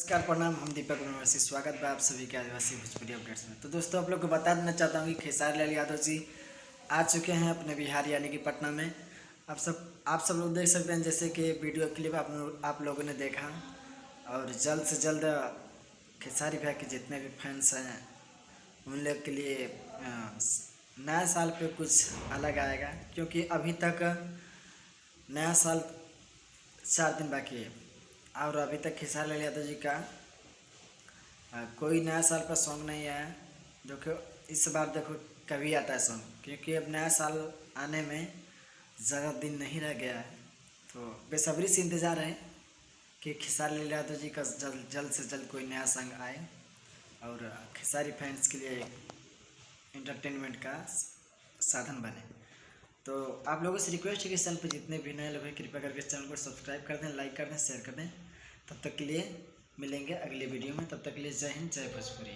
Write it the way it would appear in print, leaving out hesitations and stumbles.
नमस्कार प्रणाम। हम दीपक निवासी, स्वागत है आप सभी के आदिवासी भोजपुरी अपडेट्स में। तो दोस्तों, आप लोग को बता देना चाहता हूँ कि खेसारी लाल यादव जी आ चुके हैं अपने बिहार यानी कि पटना में। आप सब लोग देख सकते हैं, जैसे कि वीडियो क्लिप आप लोगों ने देखा। और जल्द से जल्द खेसारी भाई के जितने भी फैंस हैं उन लोग के लिए नया साल पे कुछ अलग आएगा, क्योंकि अभी तक नया साल 4 दिन बाकी है और अभी तक खेसारी लाल यादव जी का कोई नया साल पर सॉन्ग नहीं आया। जो कि इस बार देखो कभी आता है सॉन्ग, क्योंकि अब नया साल आने में ज़्यादा दिन नहीं रह गया है। तो बेसब्री से इंतज़ार है कि खेसारी लाल यादव जी का जल्द से जल्द कोई नया सॉन्ग आए और खेसारी फैंस के लिए एंटरटेनमेंट का साधन बने। तो आप लोगों से रिक्वेस्ट है कि इस चैनल पर जितने भी नए लोग हैं कृपया करके इस चैनल को सब्सक्राइब कर दें, लाइक कर दें, शेयर कर दें। तब तक के लिए मिलेंगे अगले वीडियो में। तब तक के लिए जय हिंद, जय भोजपुरी।